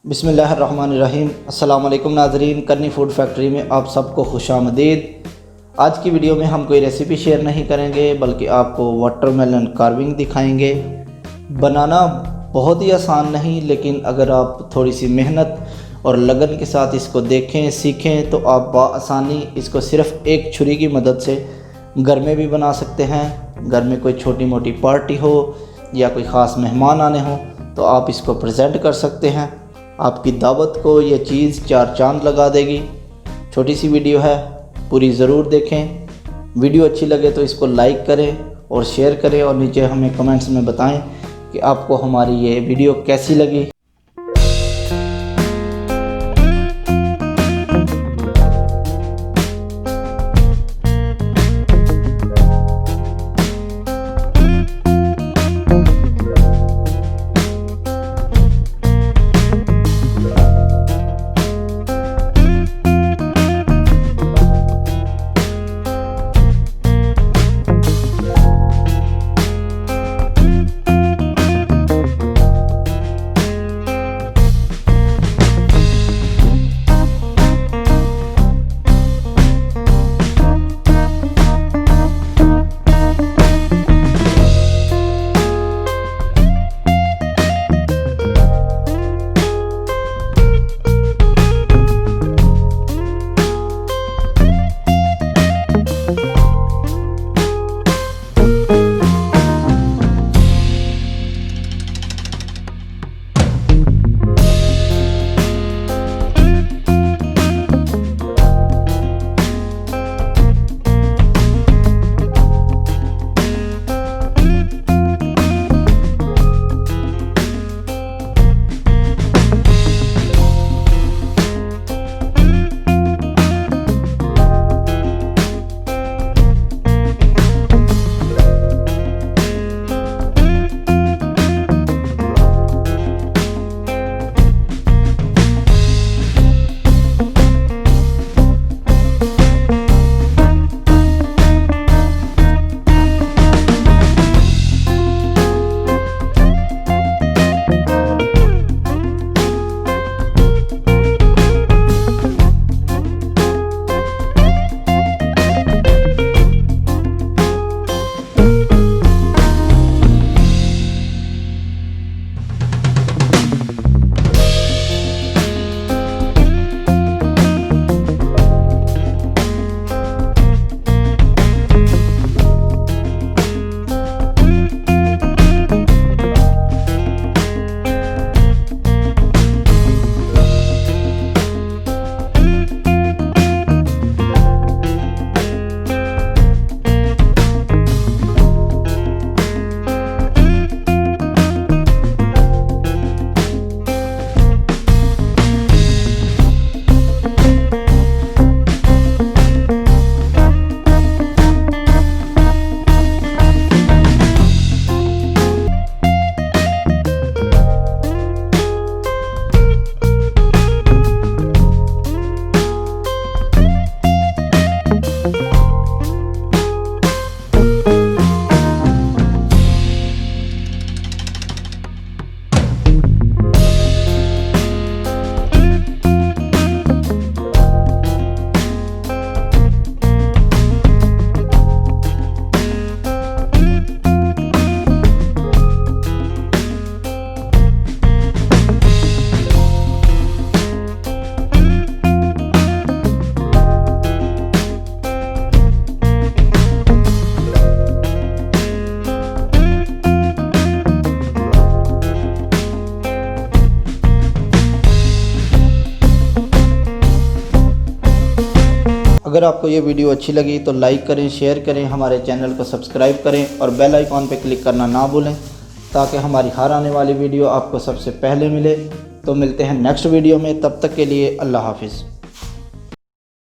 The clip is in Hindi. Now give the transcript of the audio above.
बिस्मिल्लाहिर्रहमानिर्रहीम। अस्सलाम वालेकुम नाज़रीन, करनी फूड फैक्ट्री में आप सबको खुशामदीद। आज की वीडियो में हम कोई रेसिपी शेयर नहीं करेंगे बल्कि आपको वाटरमेलन कार्विंग दिखाएंगे। बनाना बहुत ही आसान नहीं, लेकिन अगर आप थोड़ी सी मेहनत और लगन के साथ इसको देखें सीखें तो आप बआसानी इसको सिर्फ़ एक छुरी की मदद से घर में भी बना सकते हैं। घर में कोई छोटी मोटी पार्टी हो या कोई ख़ास मेहमान आने हो तो आप इसको प्रेजेंट कर सकते हैं। आपकी दावत को ये चीज़ चार चांद लगा देगी। छोटी सी वीडियो है, पूरी ज़रूर देखें। वीडियो अच्छी लगे तो इसको लाइक करें और शेयर करें और नीचे हमें कमेंट्स में बताएं कि आपको हमारी ये वीडियो कैसी लगी। अगर आपको ये वीडियो अच्छी लगी तो लाइक करें, शेयर करें, हमारे चैनल को सब्सक्राइब करें और बेल आइकॉन पर क्लिक करना ना भूलें ताकि हमारी हर आने वाली वीडियो आपको सबसे पहले मिले। तो मिलते हैं नेक्स्ट वीडियो में, तब तक के लिए अल्लाह हाफिज़।